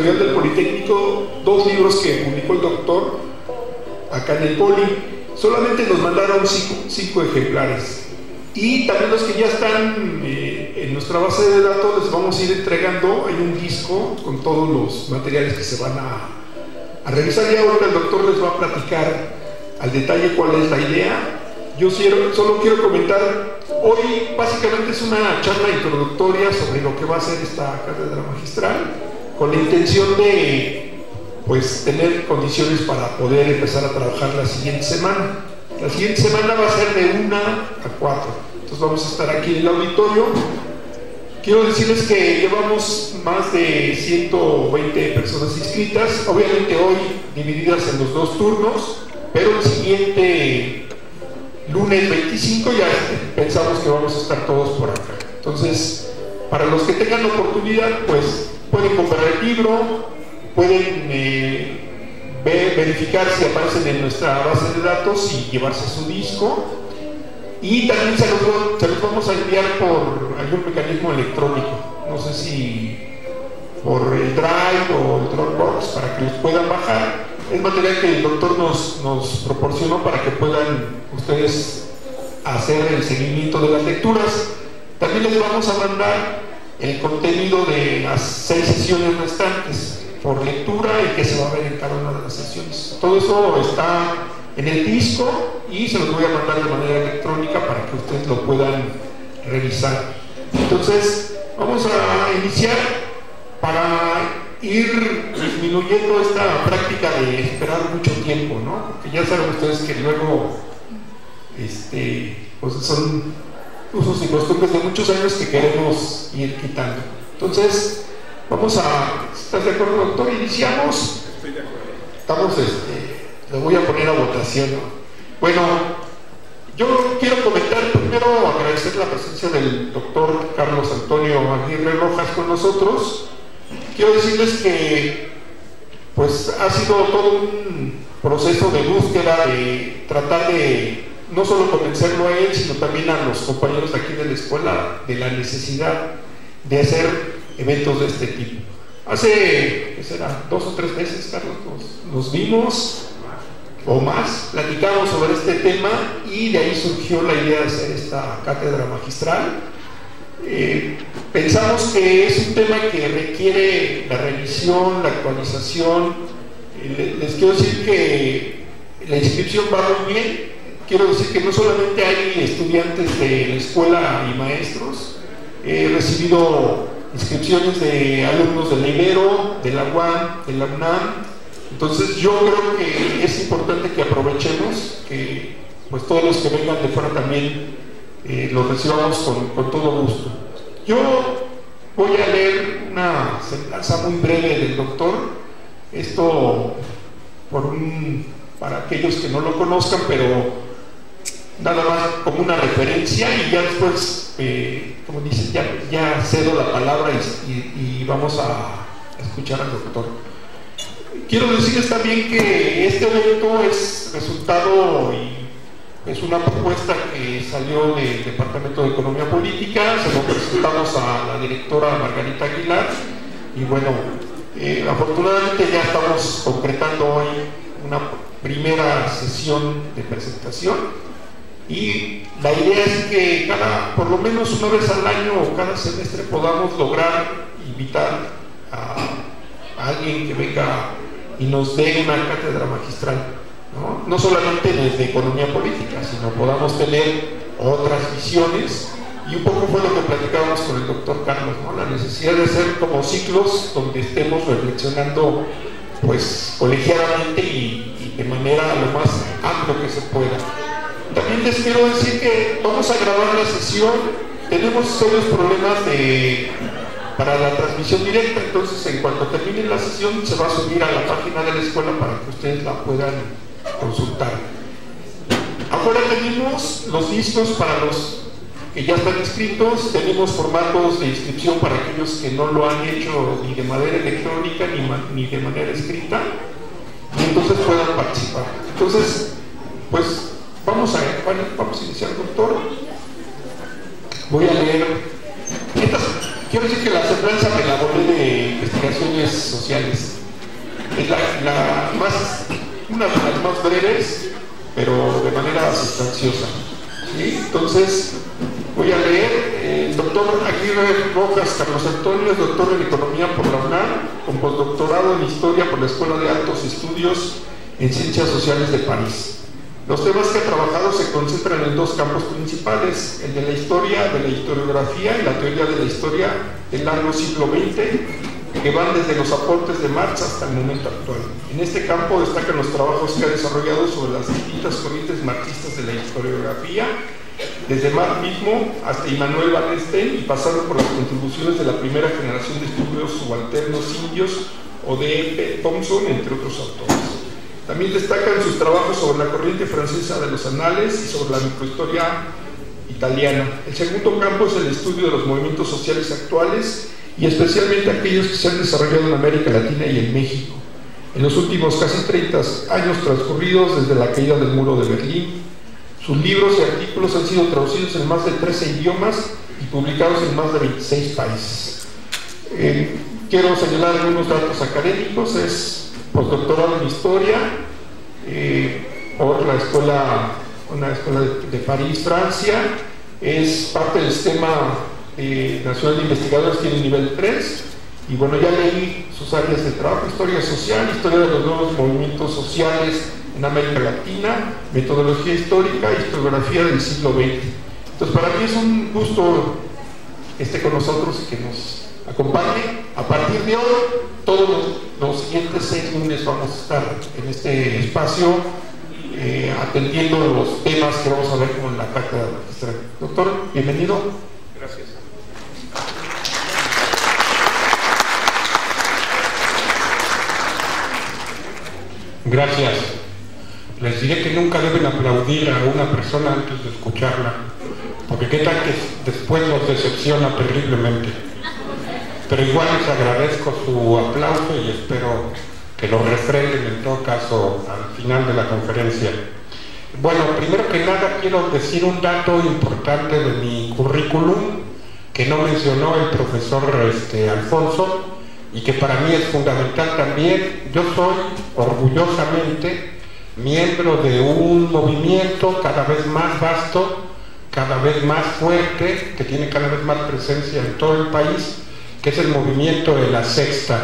editorial del Politécnico 2 libros que publicó el doctor acá en el Poli. Solamente nos mandaron 5 ejemplares. Y también los que ya están en nuestra base de datos les vamos a ir entregando. Hay un disco con todos los materiales que se van a revisar. Y ahora el doctor les va a platicar al detalle cuál es la idea. Yo solo quiero comentar, hoy básicamente es una charla introductoria sobre lo que va a ser esta cátedra magistral, con la intención de pues tener condiciones para poder empezar a trabajar la siguiente semana. La siguiente semana va a ser de 1 a 4. Entonces vamos a estar aquí en el auditorio. Quiero decirles que llevamos más de 120 personas inscritas, obviamente hoy divididas en los 2 turnos, pero el siguiente lunes 25 ya pensamos que vamos a estar todos por acá. Entonces, para los que tengan oportunidad, pues pueden comprar el libro, pueden verificar si aparecen en nuestra base de datos y llevarse su disco. Y también se los vamos a enviar por algún mecanismo electrónico, no sé si por el Drive o el Dropbox, para que los puedan bajar. Es material que el doctor nos proporcionó para que puedan ustedes hacer el seguimiento de las lecturas. También les vamos a mandar el contenido de las 6 sesiones restantes por lectura y que se va a ver en cada una de las sesiones. Todo eso está en el disco y se los voy a mandar de manera electrónica para que ustedes lo puedan revisar. Entonces, vamos a iniciar para ir disminuyendo esta práctica de esperar mucho tiempo, ¿no? Porque ya saben ustedes que luego pues son usos y costumbres de muchos años que queremos ir quitando. Entonces, ¿estás de acuerdo, doctor? Iniciamos. Estoy de acuerdo. Estamos, lo voy a poner a votación, ¿no? Bueno, yo quiero comentar primero, agradecer la presencia del doctor Carlos Antonio Aguirre Rojas con nosotros. Quiero decirles que pues ha sido todo un proceso de búsqueda, de tratar de no solo convencerlo a él, sino también a los compañeros de aquí de la escuela de la necesidad de hacer eventos de este tipo. Hace, ¿qué será? 2 o 3 meses, Carlos, nos vimos o más, platicamos sobre este tema y de ahí surgió la idea de hacer esta cátedra magistral. Pensamos que es un tema que requiere la revisión, la actualización. Les quiero decir que la inscripción va muy bien. Quiero decir que no solamente hay estudiantes de la escuela y maestros, he recibido inscripciones de alumnos del Ibero, de la UAM, de la UNAM. Entonces yo creo que es importante que aprovechemos, que pues todos los que vengan de fuera también los recibamos con todo gusto. Yo voy a leer una semblanza muy breve del doctor, esto para aquellos que no lo conozcan, pero nada más como una referencia, y ya después, como dice, ya cedo la palabra y vamos a escuchar al doctor. Quiero decirles también que este evento es resultado y es una propuesta que salió del Departamento de Economía Política. Se lo presentamos a la directora Margarita Aguilar y bueno, afortunadamente ya estamos concretando hoy una primera sesión de presentación y la idea es que por lo menos una vez al año o cada semestre podamos lograr invitar a alguien que venga y nos dé una cátedra magistral, no solamente desde economía política, sino podamos tener otras visiones. Y un poco fue lo que platicábamos con el doctor Carlos, ¿no? La necesidad de hacer como ciclos donde estemos reflexionando pues colegiadamente y de manera lo más amplia que se pueda. También les quiero decir que vamos a grabar la sesión. Tenemos serios problemas para la transmisión directa, entonces en cuanto termine la sesión se va a subir a la página de la escuela para que ustedes la puedan consultar. Ahora tenemos los listos para los que ya están inscritos, tenemos formatos de inscripción para aquellos que no lo han hecho ni de manera electrónica ni de manera escrita, y entonces puedan participar. Entonces, pues vamos a iniciar, doctor. Voy a leer quiero decir que la semblanza me la volé de investigación comunicaciones sociales. Es una de las más breves, pero de manera sustanciosa. ¿Sí? Entonces, voy a leer. El doctor Aguirre Rojas Carlos Antonio es doctor en Economía por la UNAM, con postdoctorado en Historia por la Escuela de Altos Estudios en Ciencias Sociales de París. Los temas que ha trabajado se concentran en dos campos principales, el de la historia, de la historiografía y la teoría de la historia del largo siglo XX, que van desde los aportes de Marx hasta el momento actual. En este campo destacan los trabajos que ha desarrollado sobre las distintas corrientes marxistas de la historiografía, desde Marx mismo hasta Immanuel Wallerstein y pasando por las contribuciones de la primera generación de estudios subalternos indios o de E.P. Thompson, entre otros autores. También destacan sus trabajos sobre la corriente francesa de los anales y sobre la microhistoria italiana. El segundo campo es el estudio de los movimientos sociales actuales y especialmente aquellos que se han desarrollado en América Latina y en México, en los últimos casi 30 años transcurridos desde la caída del muro de Berlín. Sus libros y artículos han sido traducidos en más de 13 idiomas y publicados en más de 26 países. Quiero señalar algunos datos académicos. Es postdoctorado en Historia por una escuela de París, Francia. Es parte del Sistema Nacional de Investigadores, tiene nivel 3. Y bueno, ya leí sus áreas de trabajo: historia social, historia de los nuevos movimientos sociales en América Latina, metodología histórica, historiografía del siglo XX. Entonces, para mí es un gusto que esté con nosotros y que nos acompañe. A partir de hoy, todos los siguientes 6 lunes vamos a estar en este espacio atendiendo los temas que vamos a ver como en la cátedra magistral. Doctor, bienvenido. Gracias. Gracias. Les diré que nunca deben aplaudir a una persona antes de escucharla, porque qué tal que después los decepciona terriblemente. Pero igual les agradezco su aplauso y espero que lo refrenden en todo caso al final de la conferencia. Bueno, primero que nada quiero decir un dato importante de mi currículum que no mencionó el profesor Alfonso y que para mí es fundamental también. Yo soy orgullosamente miembro de un movimiento cada vez más vasto, cada vez más fuerte, que tiene cada vez más presencia en todo el país, que es el movimiento de la Sexta.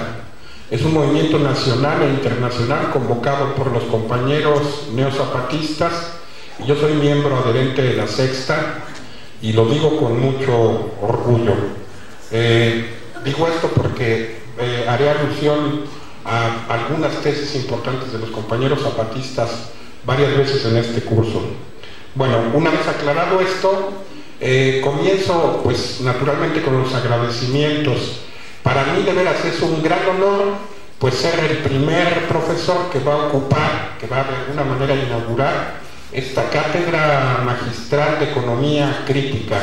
Es un movimiento nacional e internacional convocado por los compañeros neozapatistas, y yo soy miembro adherente de la Sexta y lo digo con mucho orgullo. Digo esto porque haré alusión a algunas tesis importantes de los compañeros zapatistas varias veces en este curso. Bueno, una vez aclarado esto, comienzo pues naturalmente con los agradecimientos. Para mí de veras es un gran honor pues ser el primer profesor que va a ocupar, que va de alguna manera a inaugurar esta cátedra magistral de economía crítica.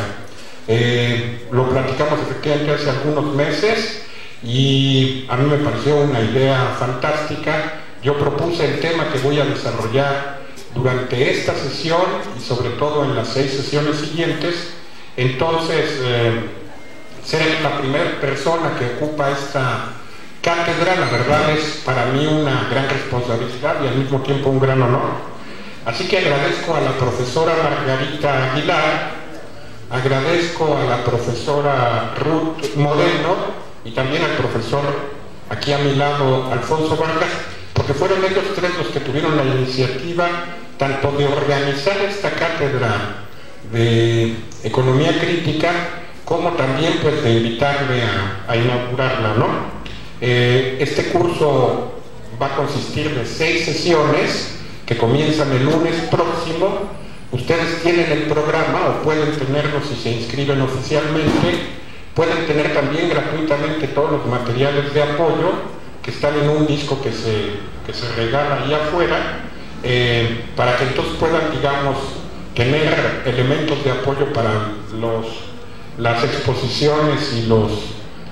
Lo platicamos efectivamente hace algunos meses y a mí me pareció una idea fantástica. Yo propuse el tema que voy a desarrollar durante esta sesión y sobre todo en las 6 sesiones siguientes. Entonces, ser la primera persona que ocupa esta cátedra, la verdad es para mí una gran responsabilidad y al mismo tiempo un gran honor. Así que agradezco a la profesora Margarita Aguilar, agradezco a la profesora Ruth Moreno y también al profesor aquí a mi lado, Alfonso Vargas, porque fueron ellos 3 los que tuvieron la iniciativa tanto de organizar esta cátedra de economía crítica como también pues de invitarme a inaugurarla, ¿no? Este curso va a consistir de 6 sesiones que comienzan el lunes próximo. Ustedes tienen el programa o pueden tenerlo si se inscriben oficialmente. Pueden tener también gratuitamente todos los materiales de apoyo que están en un disco que se regala ahí afuera, para que entonces puedan, digamos, tener elementos de apoyo para las exposiciones y los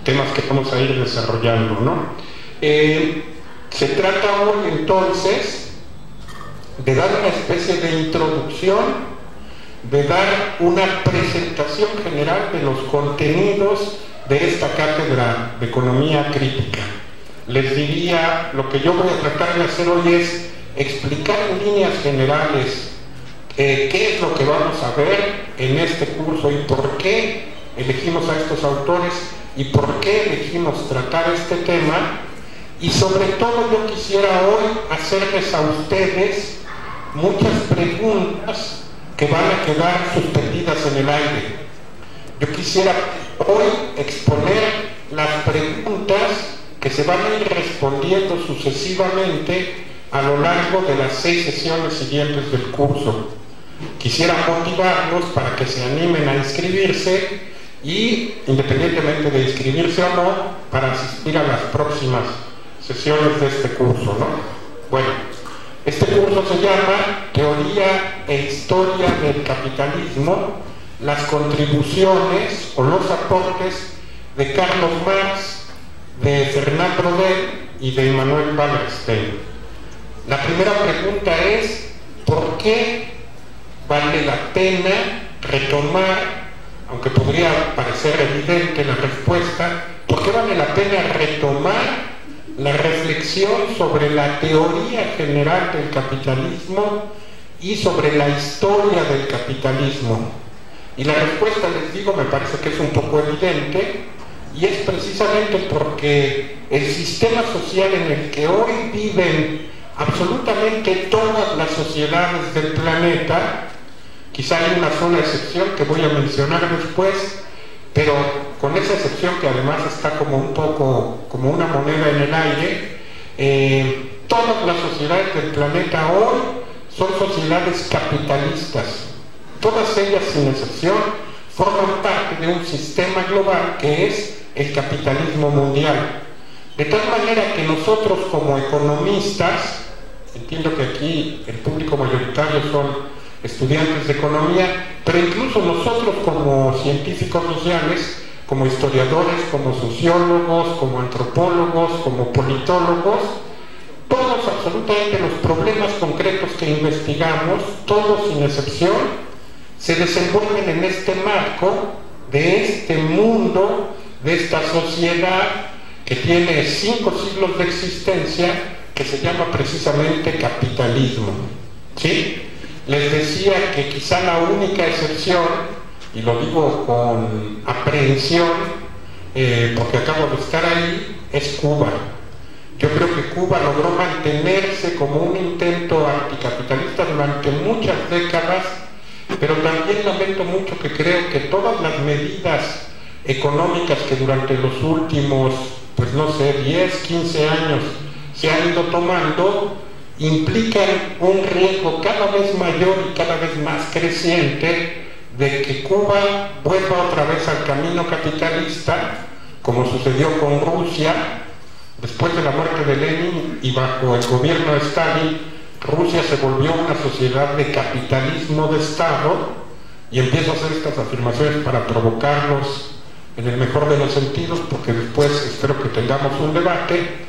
temas que vamos a ir desarrollando, ¿no? Se trata hoy entonces de dar una especie de introducción, de dar una presentación general de los contenidos de esta cátedra de economía crítica. les diría, lo que yo voy a tratar de hacer hoy es explicar en líneas generales qué es lo que vamos a ver en este curso y por qué elegimos a estos autores y por qué elegimos tratar este tema. Y sobre todo yo quisiera hoy hacerles a ustedes muchas preguntas que van a quedar suspendidas en el aire. Yo quisiera hoy exponer las preguntas que se van a ir respondiendo sucesivamente a lo largo de las 6 sesiones siguientes del curso. Quisiera motivarlos para que se animen a inscribirse y, independientemente de inscribirse o no, para asistir a las próximas sesiones de este curso, ¿no? Bueno, este curso se llama Teoría e Historia del Capitalismo, las contribuciones o los aportes de Carlos Marx, de Fernand Braudel y de Immanuel Wallerstein. La primera pregunta es, ¿por qué vale la pena retomar, aunque podría parecer evidente la respuesta, ¿por qué vale la pena retomar la reflexión sobre la teoría general del capitalismo y sobre la historia del capitalismo? Y la respuesta, les digo, me parece que es un poco evidente, y es precisamente porque el sistema social en el que hoy viven absolutamente todas las sociedades del planeta, quizá hay una sola excepción que voy a mencionar después, pero con esa excepción que además está como un poco como una moneda en el aire, todas las sociedades del planeta hoy son sociedades capitalistas. Todas ellas, sin excepción, forman parte de un sistema global que es el capitalismo mundial. De tal manera que nosotros como economistas, entiendo que aquí el público mayoritario son estudiantes de economía, pero incluso nosotros como científicos sociales, como historiadores, como sociólogos, como antropólogos, como politólogos, todos absolutamente los problemas concretos que investigamos, todos sin excepción, se desenvuelven en este marco de este mundo, de esta sociedad que tiene 5 siglos de existencia, que se llama precisamente capitalismo. ¿Sí? Les decía que quizá la única excepción, y lo digo con aprehensión, porque acabo de estar ahí, es Cuba. Yo creo que Cuba logró mantenerse como un intento anticapitalista durante muchas décadas, pero también lamento mucho que creo que todas las medidas económicas que durante los últimos, pues no sé, 10, 15 años se han ido tomando, implican un riesgo cada vez mayor y cada vez más creciente de que Cuba vuelva otra vez al camino capitalista, como sucedió con Rusia. Después de la muerte de Lenin y bajo el gobierno de Stalin, Rusia se volvió una sociedad de capitalismo de Estado, y empiezo a hacer estas afirmaciones para provocarlos en el mejor de los sentidos, porque después espero que tengamos un debate.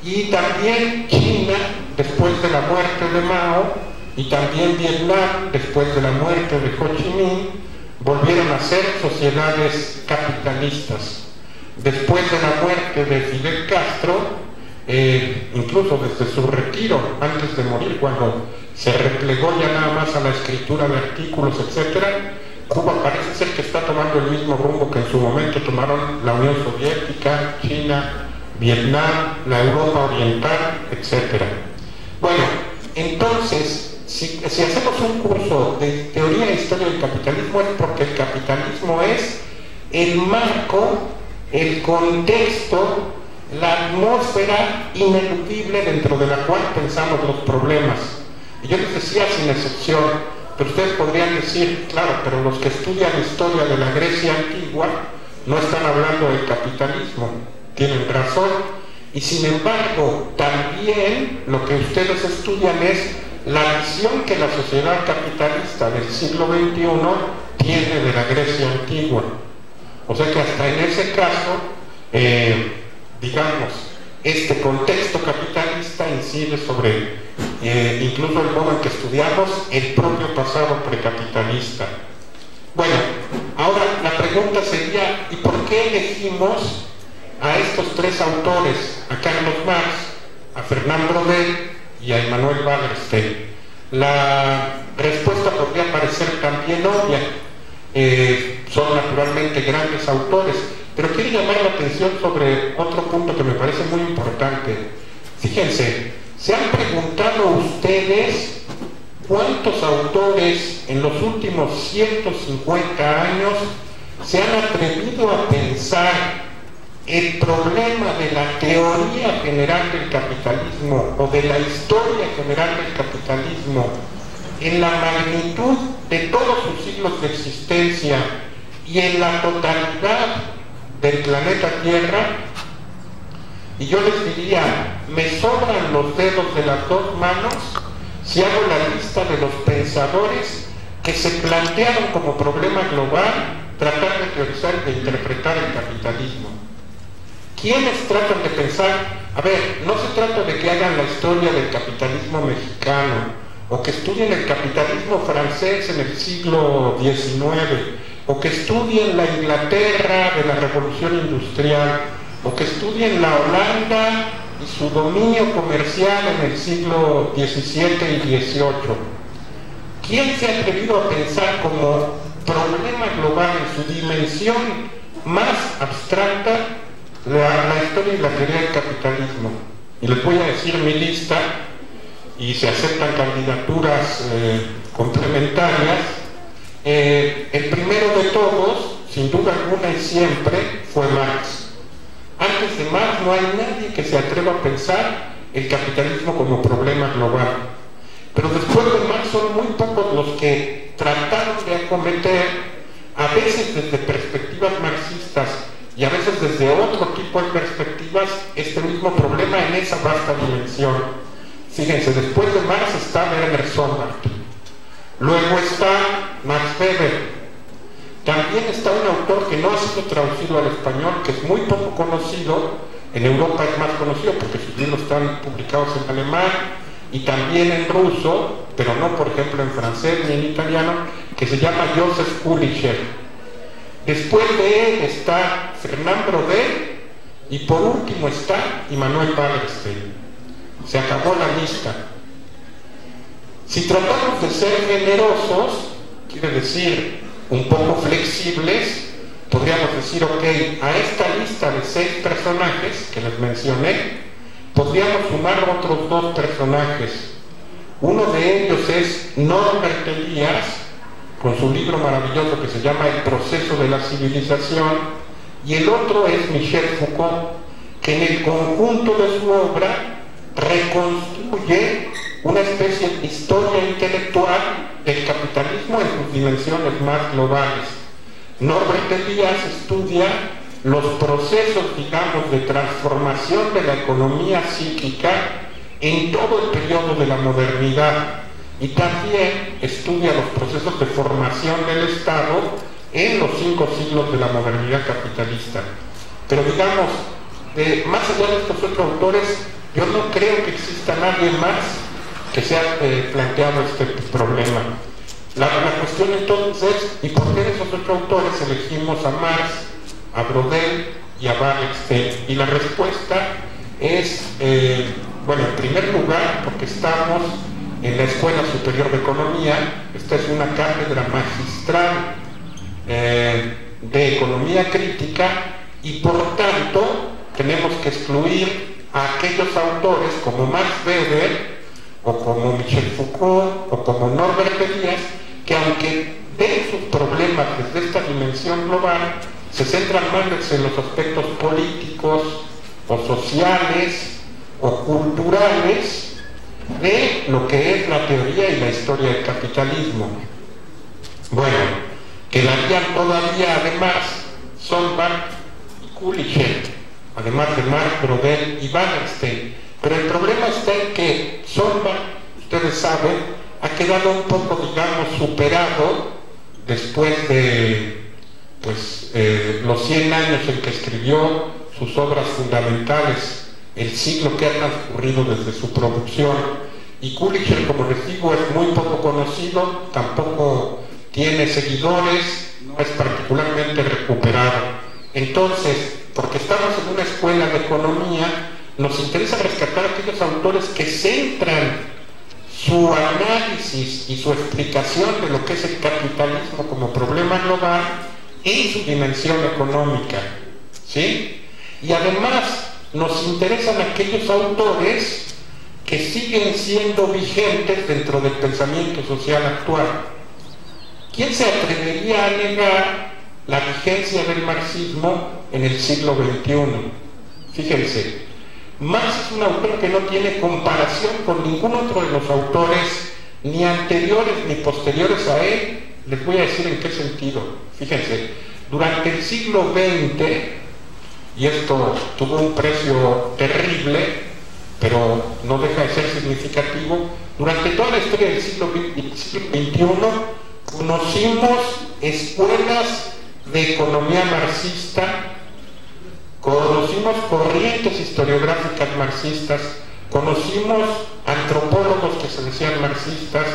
Y también China, después de la muerte de Mao, y también Vietnam, después de la muerte de Ho Chi Minh, volvieron a ser sociedades capitalistas. Después de la muerte de Fidel Castro, incluso desde su retiro, antes de morir, cuando se replegó ya nada más a la escritura de artículos, etc., Cuba parece ser que está tomando el mismo rumbo que en su momento tomaron la Unión Soviética, China, Vietnam, la Europa Oriental, etc. Bueno, entonces, si hacemos un curso de teoría e historia del capitalismo, es porque el capitalismo es el marco, el contexto, la atmósfera ineludible dentro de la cual pensamos los problemas. Y yo les decía sin excepción, pero ustedes podrían decir, claro, pero los que estudian historia de la Grecia antigua no están hablando del capitalismo. Tienen razón, y sin embargo también lo que ustedes estudian es la visión que la sociedad capitalista del siglo XXI tiene de la Grecia antigua. O sea que hasta en ese caso, digamos, este contexto capitalista incide sobre incluso el modo en que estudiamos el propio pasado precapitalista. Bueno, ahora la pregunta sería, ¿y por qué elegimos a estos 3 autores, a a Carlos Marx, a Fernand Braudel y a Emmanuel Wallerstein. La respuesta podría parecer también obvia, son naturalmente grandes autores, pero quiero llamar la atención sobre otro punto que me parece muy importante. Fíjense, ¿se han preguntado ustedes cuántos autores en los últimos 150 años se han atrevido a pensar el problema de la teoría general del capitalismo o de la historia general del capitalismo en la magnitud de todos sus siglos de existencia y en la totalidad del planeta Tierra? Y yo les diría, me sobran los dedos de las dos manos si hago la lista de los pensadores que se plantearon como problema global tratar de teorizar y de interpretar el capitalismo. ¿Quiénes tratan de pensar? A ver, no se trata de que hagan la historia del capitalismo mexicano o que estudien el capitalismo francés en el siglo XIX o que estudien la Inglaterra de la Revolución Industrial o que estudien la Holanda y su dominio comercial en el siglo XVII y XVIII. ¿Quién se ha atrevido a pensar como problema global en su dimensión más abstracta la historia y la teoría del capitalismo? Y les voy a decir mi lista, y se aceptan candidaturas complementarias. El primero de todos, sin duda alguna y siempre, fue Marx. Antes de Marx no hay nadie que se atreva a pensar el capitalismo como problema global. Pero después de Marx son muy pocos los que trataron de acometer, a veces desde perspectivas marxistas y a veces desde otro tipo de perspectivas, este mismo problema en esa vasta dimensión. Fíjense, después de Marx está Werner Sombart, luego está Max Weber. También está un autor que no ha sido traducido al español, que es muy poco conocido. En Europa es más conocido porque sus libros están publicados en alemán y también en ruso, pero no, por ejemplo, en francés ni en italiano, que se llama Joseph Pulitzer. Después de él está Fernand Braudel y por último está Emmanuel Wallerstein. Se acabó la lista. Si tratamos de ser generosos, quiere decir un poco flexibles, podríamos decir, ok, a esta lista de 6 personajes que les mencioné, podríamos sumar otros 2 personajes. Uno de ellos es Norbert Elias, con su libro maravilloso que se llama El proceso de la civilización, y el otro es Michel Foucault, que en el conjunto de su obra reconstruye una especie de historia intelectual del capitalismo en sus dimensiones más globales. Norbert Elias estudia los procesos, digamos, de transformación de la economía psíquica en todo el periodo de la modernidad y también estudia los procesos de formación del Estado en los 5 siglos de la modernidad capitalista. Pero digamos, más allá de estos 8 autores, yo no creo que exista nadie más que se haya planteado este problema. La cuestión entonces es, ¿y por qué de esos 8 autores elegimos a Marx, a Braudel y a Wallerstein? Y la respuesta es, bueno, en primer lugar, porque estamos en la Escuela Superior de Economía. Esta es una cátedra magistral de economía crítica y por tanto tenemos que excluir a aquellos autores como Max Weber o como Michel Foucault o como Norbert Elias, que aunque ven sus problemas desde esta dimensión global, se centran más en los aspectos políticos o sociales o culturales de lo que es la teoría y la historia del capitalismo. Bueno, quedarían todavía además Sombart y Pulitzer, además de Marx, Braudel y Wallerstein. Pero el problema está en que Sombart, ustedes saben, ha quedado un poco, digamos, superado después de los 100 años en que escribió sus obras fundamentales, el siglo que ha transcurrido desde su producción. Y Pulitzer, como les digo, es muy poco conocido, tampoco tiene seguidores, no es particularmente recuperado. Entonces, porque estamos en una escuela de economía, nos interesa rescatar aquellos autores que centran su análisis y su explicación de lo que es el capitalismo como problema global en su dimensión económica, ¿sí? Y además nos interesan aquellos autores que siguen siendo vigentes dentro del pensamiento social actual. ¿Quién se atrevería a negar la vigencia del marxismo en el siglo XXI? Fíjense, Marx es un autor que no tiene comparación con ningún otro de los autores, ni anteriores ni posteriores a él. Les voy a decir en qué sentido. Fíjense, durante el siglo XX, y esto tuvo un precio terrible, pero no deja de ser significativo, durante toda la historia del siglo XXI conocimos escuelas de economía marxista, conocimos corrientes historiográficas marxistas, conocimos antropólogos que se decían marxistas,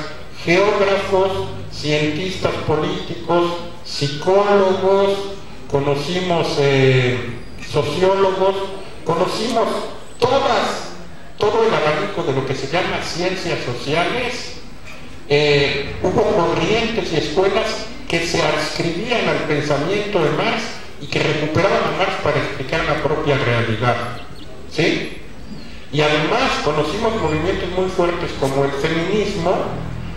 geógrafos, cientistas políticos, psicólogos, conocimos sociólogos, conocimos todo el abanico de lo que se llama ciencias sociales. Hubo corrientes y escuelas que se adscribían al pensamiento de Marx y que recuperaban a Marx para explicar la propia realidad, ¿sí? Y además conocimos movimientos muy fuertes como el feminismo,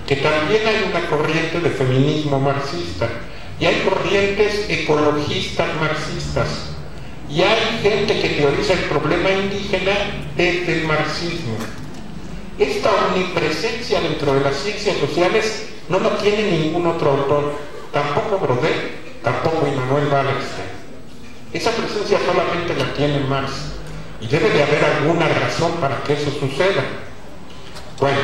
que también hay una corriente de feminismo marxista, y hay corrientes ecologistas marxistas, y hay gente que teoriza el problema indígena desde el marxismo. Esta omnipresencia dentro de las ciencias sociales no la tiene ningún otro autor, tampoco Brodel, tampoco Immanuel Wallerstein. Esa presencia solamente la tiene Marx, y debe de haber alguna razón para que eso suceda. Bueno,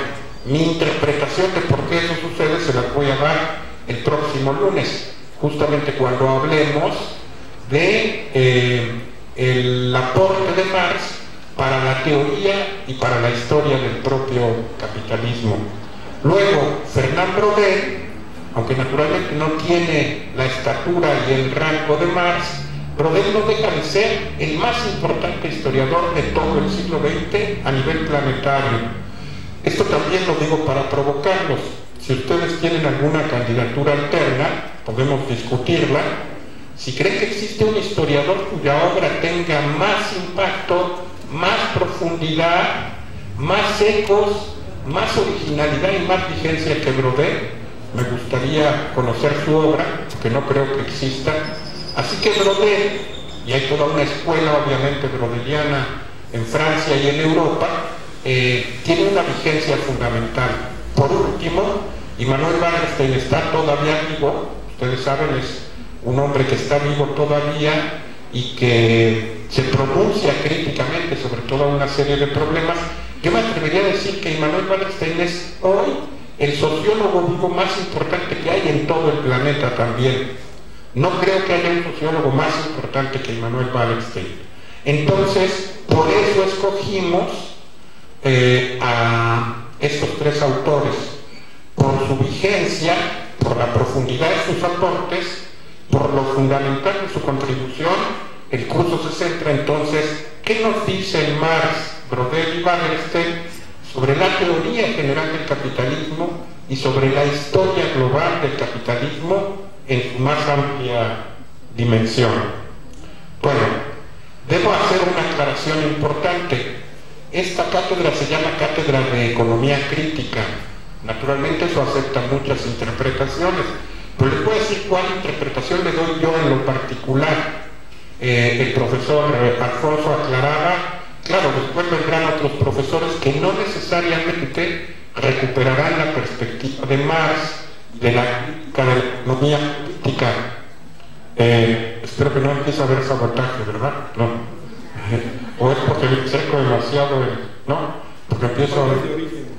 mi interpretación de por qué eso sucede se las voy a dar el próximo lunes, justamente cuando hablemos de el aporte de Marx para la teoría y para la historia del propio capitalismo. Luego, Fernand Braudel, aunque naturalmente no tiene la estatura y el rango de Marx, Braudel no deja de ser el más importante historiador de todo el siglo XX a nivel planetario. Esto también lo digo para provocarlos. Si ustedes tienen alguna candidatura alterna, podemos discutirla. Si creen que existe un historiador cuya obra tenga más impacto, más profundidad, más ecos, más originalidad y más vigencia que Braudel, me gustaría conocer su obra, que no creo que exista. Así que Braudel, y hay toda una escuela obviamente brodeliana en Francia y en Europa, tiene una vigencia fundamental. Por último, Immanuel Wallerstein está todavía vivo, ustedes saben, es un hombre que está vivo todavía y que se pronuncia críticamente sobre toda una serie de problemas. Yo me atrevería a decir que Immanuel Wallerstein es hoy el sociólogo vivo más importante que hay en todo el planeta también. No creo que haya un sociólogo más importante que Immanuel Wallerstein. Entonces, por eso escogimos a estos tres autores, por su vigencia, por la profundidad de sus aportes, por lo fundamental de su contribución. El curso se centra entonces, ¿qué nos dicen Marx, Braudel y Wallerstein sobre la teoría general del capitalismo y sobre la historia global del capitalismo en su más amplia dimensión? Bueno, debo hacer una aclaración importante. Esta cátedra se llama Cátedra de Economía Crítica. Naturalmente eso acepta muchas interpretaciones, pero les voy a decir cuál interpretación le doy yo en lo particular. El profesor Alfonso aclaraba, claro, después vendrán otros profesores que no necesariamente recuperarán la perspectiva de Marx, de la crítica de la economía política. Espero que no empiece a haber sabotaje, ¿verdad? No. O es porque me cerco demasiado, ¿no? Porque empiezo a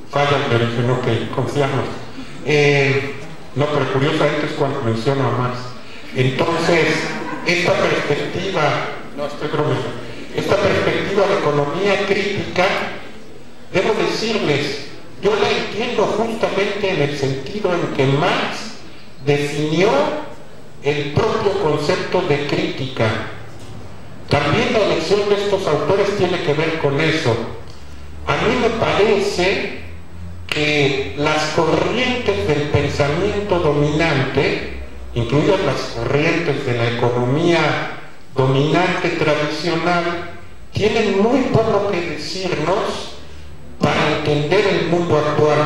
fallas de origen, ok, confiamos. No, pero curiosamente es cuando menciono a Marx. Entonces, esta perspectiva, no estoy bromeando, esta perspectiva de economía crítica, debo decirles, yo la entiendo justamente en el sentido en que Marx definió el propio concepto de crítica. También la elección de estos autores tiene que ver con eso. A mí me parece que las corrientes del pensamiento dominante, incluidas las corrientes de la economía dominante tradicional, tienen muy poco que decirnos para entender el mundo actual.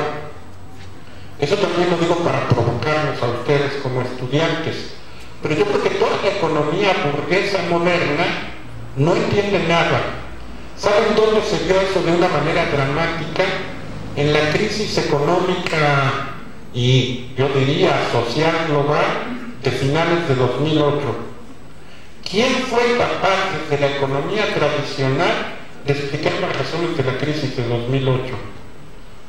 Eso también lo digo para provocarnos a ustedes como estudiantes. Pero yo creo que toda la economía burguesa moderna no entiende nada. ¿Saben dónde se vio eso de una manera dramática? En la crisis económica y yo diría social global de finales de 2008. ¿Quién fue capaz desde la economía tradicional de explicar las razones de la crisis de 2008?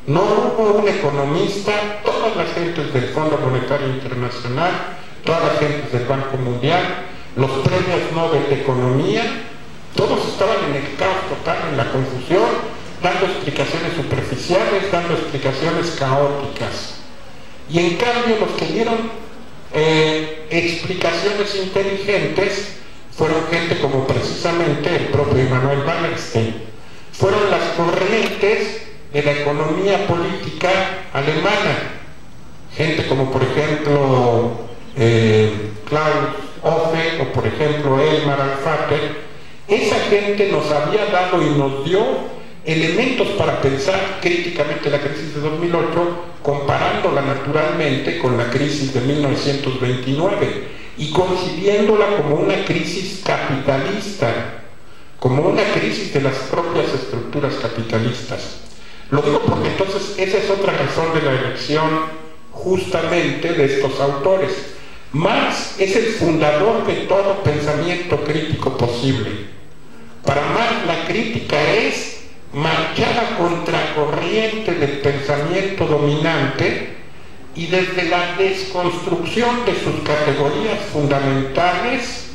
No hubo un economista, todas las gentes del Fondo Monetario Internacional, todas las gentes del Banco Mundial, los premios Nobel de Economía, todos estaban en el caos total, en la confusión, dando explicaciones superficiales, dando explicaciones caóticas. Y en cambio los que dieron explicaciones inteligentes fueron gente como precisamente el propio Immanuel Wallerstein. Fueron las corrientes de la economía política alemana. Gente como por ejemplo Klaus Hofe o por ejemplo Elmar Alfater. Esa gente nos había dado y nos dio elementos para pensar críticamente la crisis de 2008, comparándola naturalmente con la crisis de 1929 y concibiéndola como una crisis capitalista, como una crisis de las propias estructuras capitalistas. Lo digo porque entonces esa es otra razón de la elección justamente de estos autores. Marx es el fundador de todo pensamiento crítico posible. Para Marx la crítica es marchar a contracorriente del pensamiento dominante y desde la desconstrucción de sus categorías fundamentales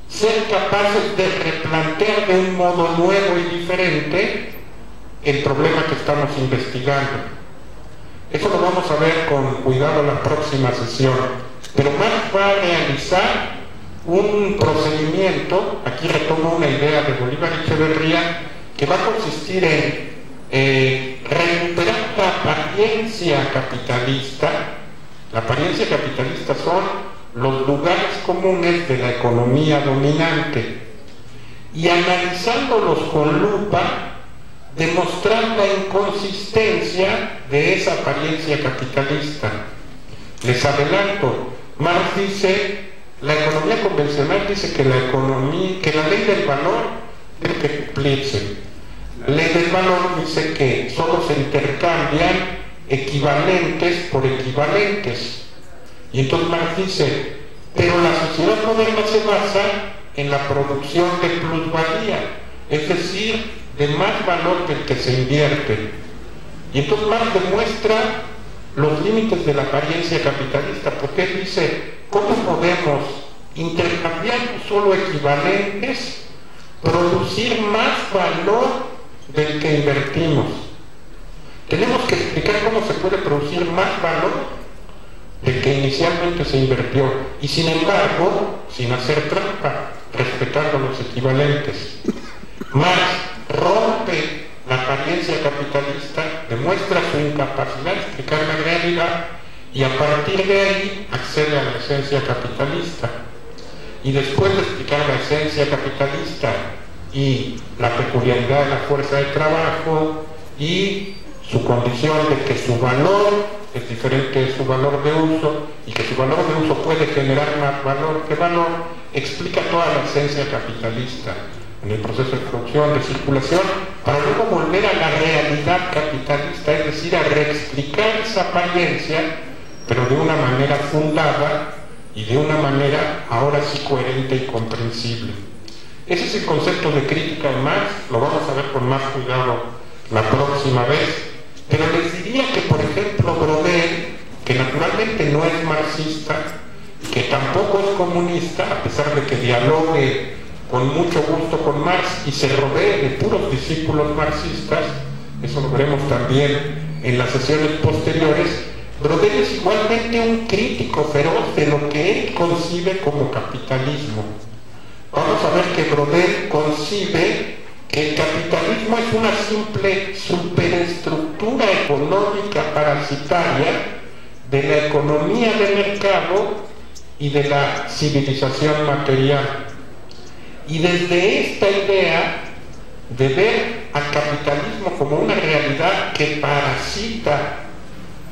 ser capaces de replantear de un modo nuevo y diferente el problema que estamos investigando. Eso lo vamos a ver con cuidado en la próxima sesión, pero Marx va a realizar un procedimiento, aquí retomo una idea de Bolívar Echeverría, que va a consistir en recuperar la apariencia capitalista. La apariencia capitalista son los lugares comunes de la economía dominante y analizándolos con lupa demostrar la inconsistencia de esa apariencia capitalista. Les adelanto, Marx dice, la economía convencional dice que la ley del valor tiene que cumplirse. La ley del valor dice que solo se intercambian equivalentes por equivalentes. Y entonces Marx dice, pero la sociedad moderna se basa en la producción de plusvalía, es decir, de más valor del que se invierte. Y entonces Marx demuestra los límites de la apariencia capitalista, porque él dice, ¿cómo podemos, intercambiando solo equivalentes, producir más valor del que invertimos? Tenemos que explicar cómo se puede producir más valor del que inicialmente se invirtió, y sin embargo, sin hacer trampa, respetando los equivalentes. Marx rompe la apariencia capitalista, demuestra su incapacidad de explicar la realidad y a partir de ahí accede a la esencia capitalista. Y después de explicar la esencia capitalista y la peculiaridad de la fuerza de trabajo y su condición de que su valor es diferente de su valor de uso y que su valor de uso puede generar más valor que valor, explica toda la esencia capitalista en el proceso de producción, de circulación, para luego volver a la realidad capitalista, es decir, a reexplicar esa apariencia, pero de una manera fundada y de una manera ahora sí coherente y comprensible. Ese es el concepto de crítica de Marx, lo vamos a ver con más cuidado la próxima vez, pero les diría que, por ejemplo, Brodel, que naturalmente no es marxista, que tampoco es comunista, a pesar de que dialogue con mucho gusto con Marx y se rodee de puros discípulos marxistas, eso lo veremos también en las sesiones posteriores. Brodel es igualmente un crítico feroz de lo que él concibe como capitalismo. vamos a ver que Brodel concibe que el capitalismo es una simple superestructura económica parasitaria de la economía de mercado y de la civilización material. Y desde esta idea de ver al capitalismo como una realidad que parasita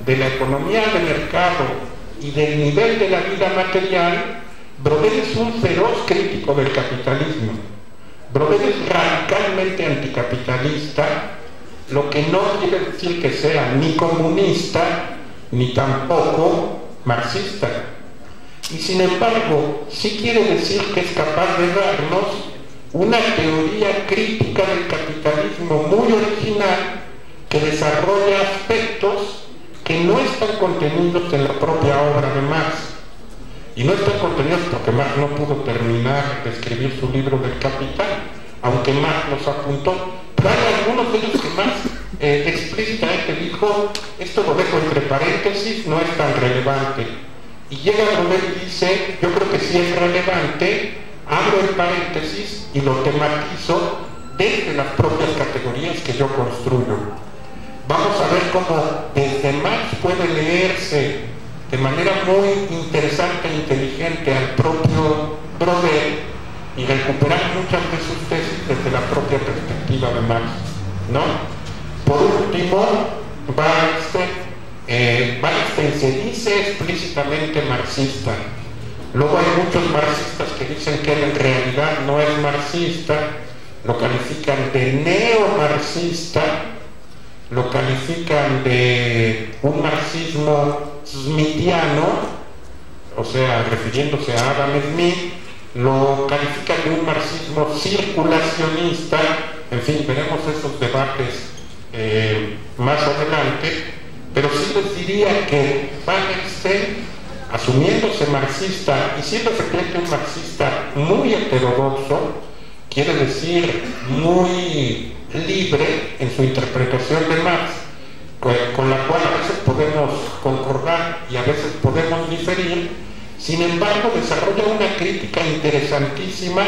de la economía de mercado y del nivel de la vida material, Brodel es un feroz crítico del capitalismo. Brodel es radicalmente anticapitalista, lo que no quiere decir que sea ni comunista ni tampoco marxista. Y sin embargo, sí quiere decir que es capaz de darnos una teoría crítica del capitalismo muy original que desarrolla aspectos que no están contenidos en la propia obra de Marx. Y no están contenidos porque Marx no pudo terminar de escribir su libro del Capital, aunque Marx los apuntó. Pero hay algunos de ellos que Marx explícitamente dijo: esto lo dejo entre paréntesis, no es tan relevante. Y llega Brodel y dice: yo creo que sí es relevante, abro el paréntesis y lo tematizo desde las propias categorías que yo construyo. Vamos a ver cómo desde Marx puede leerse de manera muy interesante e inteligente al propio Brodel y recuperar muchas de sus tesis desde la propia perspectiva de Marx, ¿no? Por último, Wallerstein se dice explícitamente marxista. Luego hay muchos marxistas que dicen que él en realidad no es marxista, lo califican de neomarxista, lo califican de un marxismo smithiano, o sea, refiriéndose a Adam Smith, lo califican de un marxismo circulacionista. En fin, veremos esos debates más adelante, pero sí les diría que Wallerstein, asumiéndose marxista y siendo efectivamente un marxista muy heterodoxo, quiere decir muy libre en su interpretación de Marx, con la cual a veces podemos concordar y a veces podemos diferir. Sin embargo, desarrolla una crítica interesantísima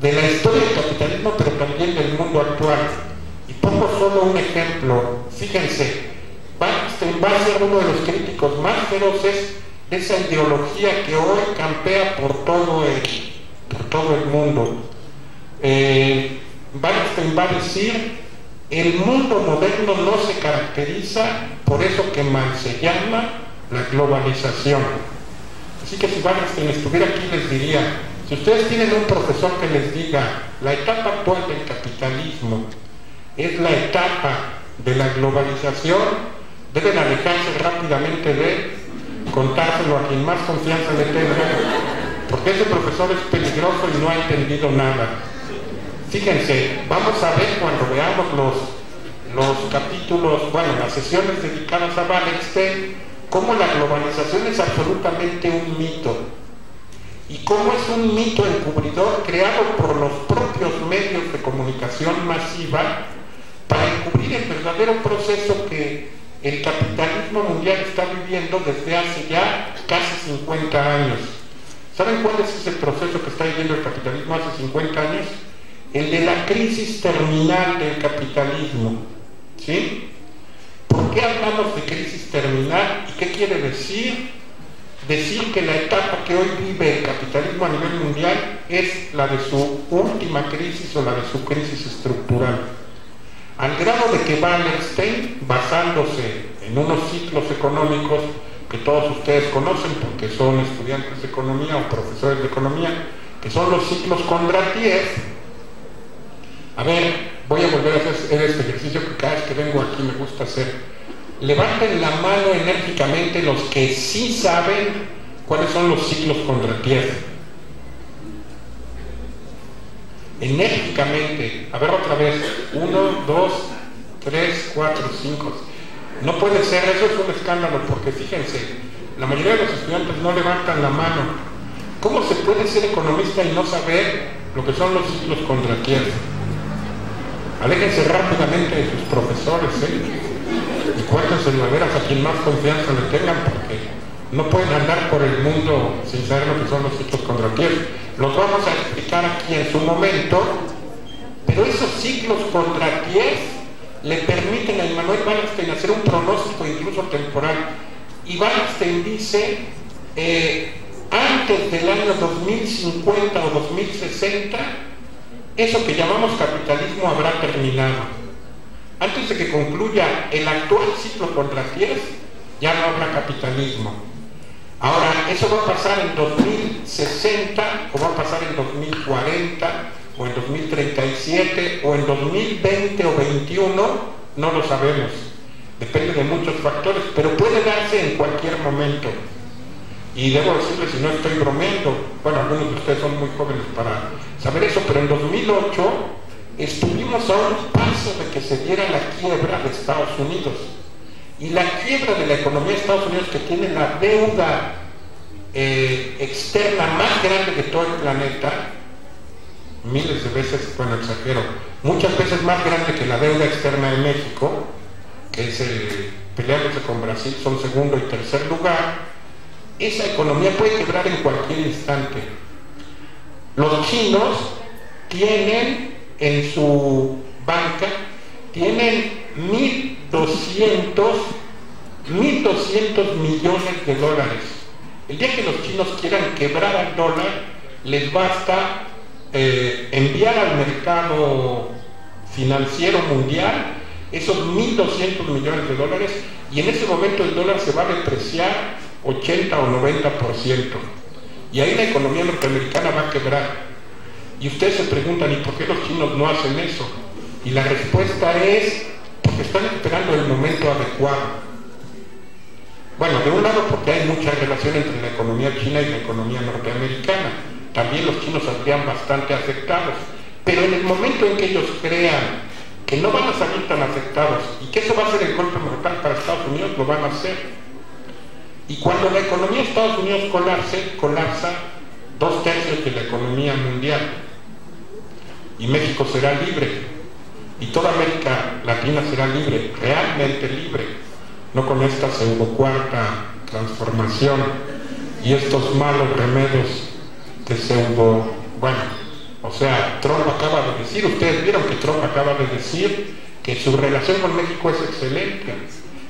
de la historia del capitalismo, pero también del mundo actual. Y pongo solo un ejemplo. Fíjense, Wallerstein va a ser uno de los críticos más feroces de esa ideología que hoy campea por todo el mundo. Wallerstein va a decir: el mundo moderno no se caracteriza por eso que Marx se llama la globalización. Así que si Wallerstein estuviera aquí, les diría: si ustedes tienen un profesor que les diga la etapa actual del capitalismo es la etapa de la globalización, deben alejarse rápidamente de él, contárselo a quien más confianza le tenga, porque ese profesor es peligroso y no ha entendido nada. Fíjense, vamos a ver cuando veamos los capítulos, bueno, las sesiones dedicadas a Wallerstein, cómo la globalización es absolutamente un mito y cómo es un mito encubridor creado por los propios medios de comunicación masiva para encubrir el verdadero proceso que el capitalismo mundial está viviendo desde hace ya casi 50 años. ¿Saben cuál es ese proceso que está viviendo el capitalismo hace 50 años? El de la crisis terminal del capitalismo, ¿sí? ¿Por qué hablamos de crisis terminal? ¿Y qué quiere decir? Decir que la etapa que hoy vive el capitalismo a nivel mundial es la de su última crisis o la de su crisis estructural. Al grado de que Wallerstein, basándose en unos ciclos económicos que todos ustedes conocen porque son estudiantes de economía o profesores de economía, que son los ciclos Kondratiev. A ver, voy a volver a hacer este ejercicio que cada vez que vengo aquí me gusta hacer. Levanten la mano enérgicamente los que sí saben cuáles son los ciclos Kondratiev. Enérgicamente. A ver otra vez. 1, 2, 3, 4, 5. No puede ser, eso es un escándalo, porque fíjense, la mayoría de los estudiantes no levantan la mano. ¿Cómo se puede ser economista y no saber lo que son los ciclos Kondratiev? Aléjense rápidamente de sus profesores, y cuéntense de veras a quien más confianza le tengan, porque No pueden andar por el mundo sin saber lo que son los ciclos contractivos. Los vamos a explicar aquí en su momento, pero esos ciclos contractivos le permiten a Immanuel Wallerstein hacer un pronóstico incluso temporal. Y Wallerstein dice, antes del año 2050 o 2060, eso que llamamos capitalismo habrá terminado. Antes de que concluya el actual ciclo contractivo, ya no habrá capitalismo. Ahora, ¿eso va a pasar en 2060 o va a pasar en 2040 o en 2037 o en 2020 o 2021? No lo sabemos. Depende de muchos factores, pero puede darse en cualquier momento. Y debo decirles, si no estoy bromeando, bueno, algunos de ustedes son muy jóvenes para saber eso, pero en 2008 estuvimos a un paso de que se diera la quiebra de Estados Unidos. Y la quiebra de la economía de Estados Unidos, que tiene la deuda externa más grande de todo el planeta, miles de veces, bueno, exagero, muchas veces más grande que la deuda externa de México, que es peleándose con Brasil, son segundo y tercer lugar. Esa economía puede quebrar en cualquier instante. Los chinos tienen en su banca, tienen 1.200 millones de dólares. El día que los chinos quieran quebrar al dólar, les basta enviar al mercado financiero mundial esos 1.200 millones de dólares, y en ese momento el dólar se va a depreciar 80 o 90%, y ahí la economía norteamericana va a quebrar. Y ustedes se preguntan, ¿y por qué los chinos no hacen eso? Y la respuesta es porque están esperando el momento adecuado. Bueno, de un lado porque hay mucha relación entre la economía china y la economía norteamericana. También los chinos saldrían bastante afectados, pero en el momento en que ellos crean que no van a salir tan afectados y que eso va a ser el golpe mortal para Estados Unidos, lo van a hacer. Y cuando la economía de Estados Unidos colapsa 2/3 de la economía mundial, y México será libre, y toda América Latina será libre, realmente libre, no con esta pseudo-cuarta transformación y estos malos remedios de pseudo, bueno, o sea, Trump acaba de decir, ustedes vieron que Trump acaba de decir que su relación con México es excelente,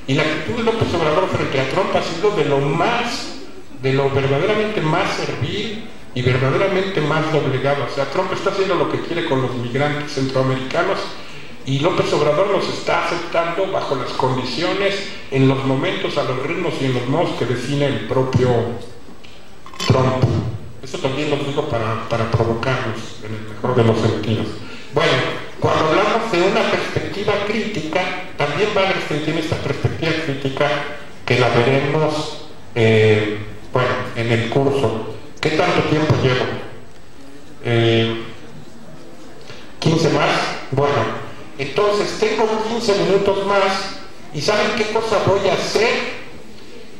y la actitud de López Obrador frente a Trump ha sido de lo verdaderamente más servil y verdaderamente más doblegado. O sea, Trump está haciendo lo que quiere con los migrantes centroamericanos, y López Obrador los está aceptando bajo las condiciones, en los momentos, a los ritmos y en los modos que define el propio Trump. Eso también lo digo para provocarlos, en el mejor de los sentidos. Bueno, cuando hablamos de una perspectiva crítica, también Wallerstein tiene esta perspectiva crítica que la veremos, bueno, en el curso. ¿Qué tanto tiempo llevo? 15 más. Bueno, entonces tengo 15 minutos más, y ¿saben qué cosa voy a hacer?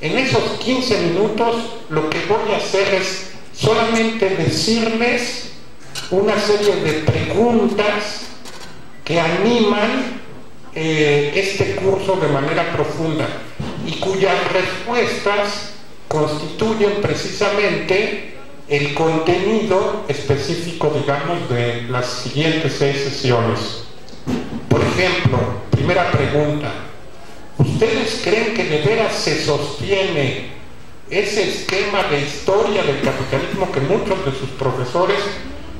En esos 15 minutos lo que voy a hacer es solamente decirles una serie de preguntas que animan este curso de manera profunda, y cuyas respuestas constituyen precisamente el contenido específico, digamos, de las siguientes 6 sesiones. Por ejemplo, primera pregunta: ¿ustedes creen que de veras se sostiene ese esquema de historia del capitalismo que muchos de sus profesores,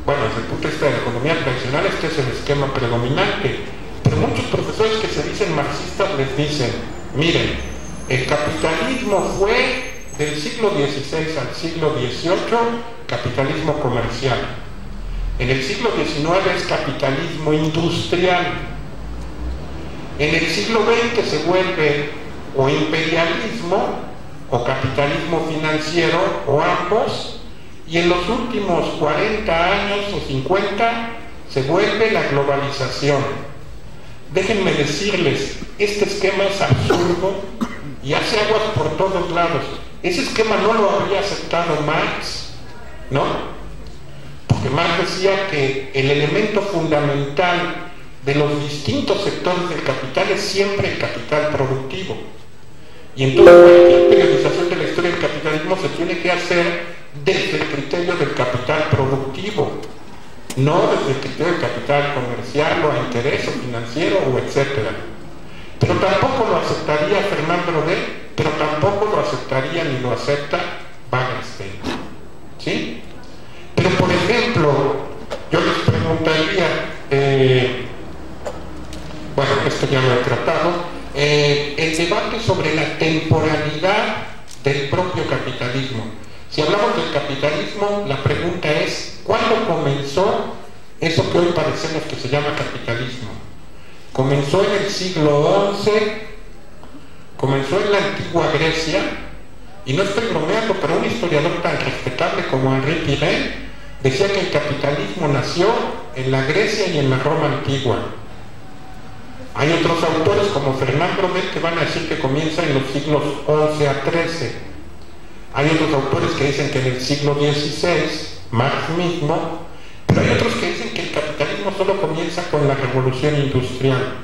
bueno, desde el punto de vista de la economía tradicional, este es el esquema predominante, pero muchos profesores que se dicen marxistas les dicen, miren, el capitalismo fue del siglo XVI al siglo XVIII capitalismo comercial, en el siglo XIX es capitalismo industrial, en el siglo XX se vuelve o imperialismo o capitalismo financiero, o ambos, y en los últimos 40 años o 50 se vuelve la globalización. Déjenme decirles, este esquema es absurdo y hace aguas por todos lados. Ese esquema no lo habría aceptado Marx, ¿no? Porque Marx decía que el elemento fundamental de los distintos sectores del capital es siempre el capital productivo. Y entonces cualquier periodización de la historia historia del capitalismo se tiene que hacer desde el criterio del capital productivo, no desde el criterio del capital comercial o a interés o financiero o etcétera. Pero tampoco lo aceptaría Fernand Braudel, pero tampoco lo aceptaría ni lo acepta Wagenstein, ¿sí? Pero por ejemplo, yo les preguntaría, bueno, esto ya lo he tratado, el debate sobre la temporalidad del propio capitalismo. Si hablamos del capitalismo, la pregunta es, ¿cuándo comenzó eso que hoy parecemos que se llama capitalismo? Comenzó en el siglo XI, comenzó en la antigua Grecia, y no estoy bromeando, pero un historiador tan respetable como Henri Pirenne decía que el capitalismo nació en la Grecia y en la Roma antigua. Hay otros autores como Fernand Braudel que van a decir que comienza en los siglos XI a XIII. Hay otros autores que dicen que en el siglo XVI, Marx mismo, pero hay otros que dicen que el capitalismo solo comienza con la revolución industrial.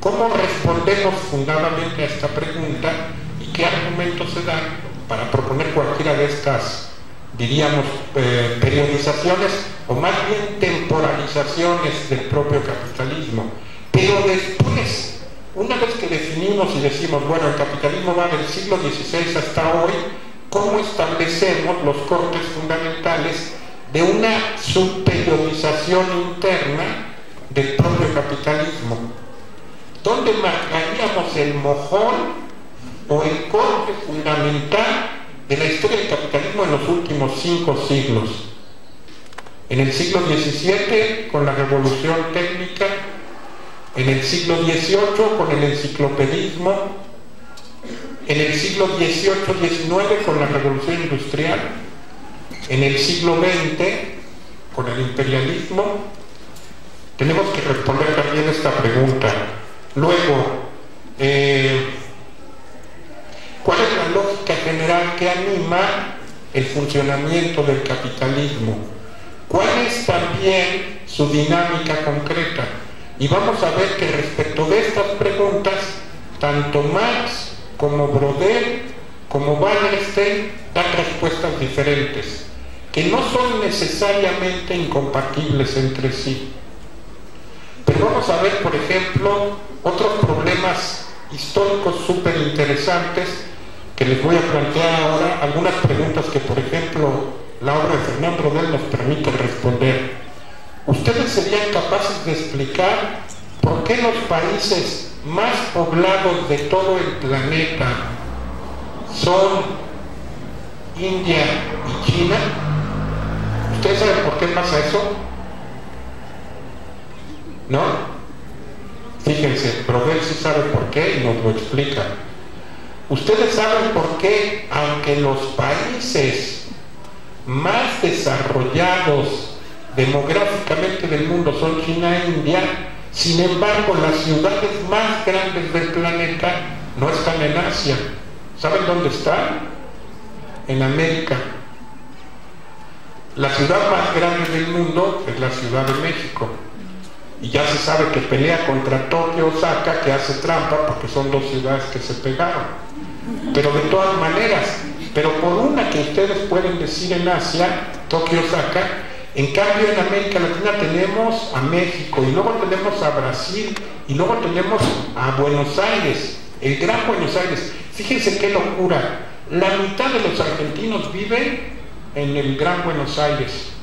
¿Cómo respondemos fundadamente a esta pregunta y qué argumentos se dan para proponer cualquiera de estas, diríamos, periodizaciones o más bien temporalizaciones del propio capitalismo? Pero después, una vez que definimos y decimos, bueno, el capitalismo va del siglo XVI hasta hoy, ¿cómo establecemos los cortes fundamentales de una subperiodización interna del propio capitalismo? ¿Dónde marcaríamos el mojón o el corte fundamental de la historia del capitalismo en los últimos 5 siglos? En el siglo XVII, con la revolución técnica; en el siglo XVIII, con el enciclopedismo; en el siglo XVIII-XIX, con la revolución industrial; en el siglo XX, con el imperialismo. Tenemos que responder también esta pregunta. Luego, ¿cuál es la lógica general que anima el funcionamiento del capitalismo? ¿Cuál es también su dinámica concreta? Y vamos a ver que respecto de estas preguntas, tanto Marx como Braudel como Wagenstein dan respuestas diferentes, que no son necesariamente incompatibles entre sí. Pero vamos a ver, por ejemplo, otros problemas históricos súper interesantes que les voy a plantear ahora, algunas preguntas que, por ejemplo, la obra de Fernand Braudel nos permite responder. ¿Ustedes serían capaces de explicar por qué los países más poblados de todo el planeta son India y China? ¿Ustedes saben por qué pasa eso? ¿No? Fíjense, Braudel sí sabe por qué y nos lo explica. ¿Ustedes saben por qué, aunque los países más desarrollados demográficamente del mundo son China e India, sin embargo las ciudades más grandes del planeta no están en Asia? ¿Saben dónde están? En América. La ciudad más grande del mundo es la Ciudad de México, y ya se sabe que pelea contra Tokio, Osaka, que hace trampa porque son dos ciudades que se pegaron. Pero de todas maneras, pero por una que ustedes pueden decir en Asia, Tokio, Osaka, en cambio en América Latina tenemos a México, y luego tenemos a Brasil, y luego tenemos a Buenos Aires, el Gran Buenos Aires. Fíjense qué locura, la mitad de los argentinos viven en el Gran Buenos Aires.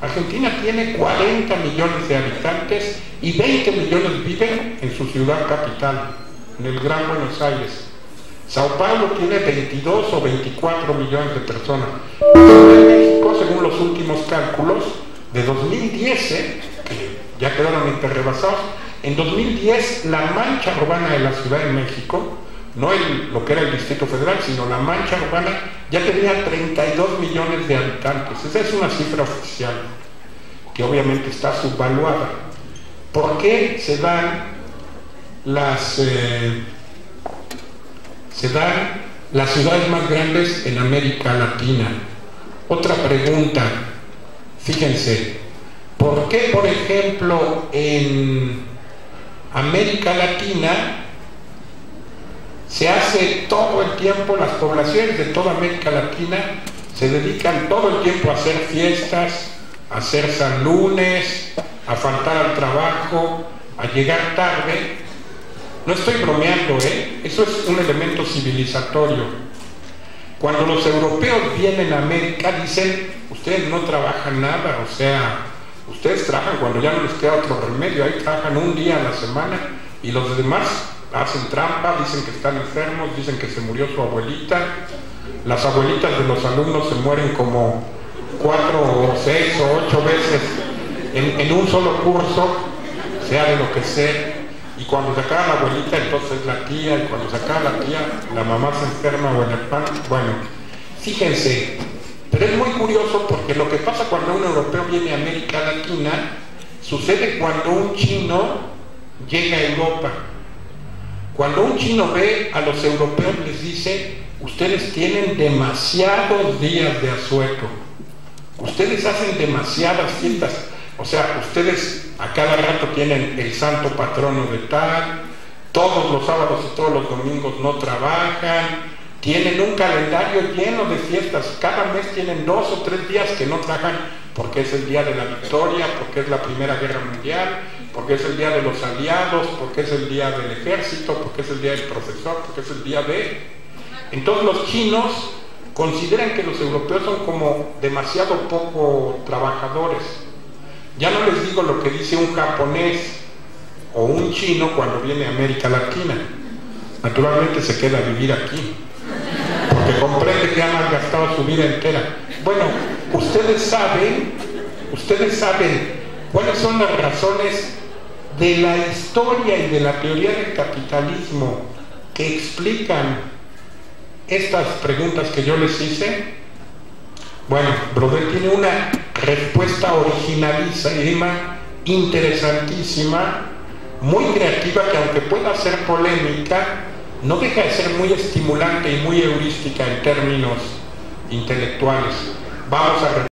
Argentina tiene 40 millones de habitantes y 20 millones viven en su ciudad capital, en el Gran Buenos Aires. Sao Paulo tiene 22 o 24 millones de personas. En México, según los últimos cálculos de 2010, que ya quedaron interrebasados, en 2010 la mancha urbana de la Ciudad de México, no lo que era el Distrito Federal, sino la mancha urbana, ya tenía 32 millones de habitantes. Esa es una cifra oficial, que obviamente está subvaluada. ¿Por qué se dan las ciudades más grandes en América Latina? Otra pregunta, fíjense, ¿por qué, por ejemplo, en América Latina se hace todo el tiempo, las poblaciones de toda América Latina se dedican todo el tiempo a hacer fiestas, a hacer San Lunes, a faltar al trabajo, a llegar tarde. No estoy bromeando, eso es un elemento civilizatorio. Cuando los europeos vienen a América dicen, ustedes no trabajan nada, o sea, ustedes trabajan cuando ya no les queda otro remedio, ahí trabajan un día a la semana y los demás hacen trampa, dicen que están enfermos, dicen que se murió su abuelita. Las abuelitas de los alumnos se mueren como 4 o 6 o 8 veces en un solo curso, sea de lo que sea. Y cuando se acaba la abuelita, entonces la tía, y cuando se acaba la tía, la mamá se enferma o en el pan. Bueno, fíjense, pero es muy curioso porque lo que pasa cuando un europeo viene a América Latina sucede cuando un chino llega a Europa. Cuando un chino ve a los europeos les dice, ustedes tienen demasiados días de asueto, ustedes hacen demasiadas fiestas, o sea, ustedes a cada rato tienen el santo patrono de tal, todos los sábados y todos los domingos no trabajan, tienen un calendario lleno de fiestas, cada mes tienen 2 o 3 días que no trabajan porque es el día de la victoria, porque es la Primera Guerra Mundial, porque es el día de los aliados, porque es el día del ejército, porque es el día del profesor, porque es el día de... Entonces los chinos consideran que los europeos son como demasiado poco trabajadores. Ya no les digo lo que dice un japonés o un chino cuando viene a América Latina. Naturalmente se queda a vivir aquí, porque comprende que ha malgastado su vida entera. Bueno, ustedes saben cuáles son las razones de la historia y de la teoría del capitalismo que explican estas preguntas que yo les hice. Bueno, Brodel tiene una respuesta originalísima, interesantísima, muy creativa, que aunque pueda ser polémica, no deja de ser muy estimulante y muy heurística en términos intelectuales. Vamos a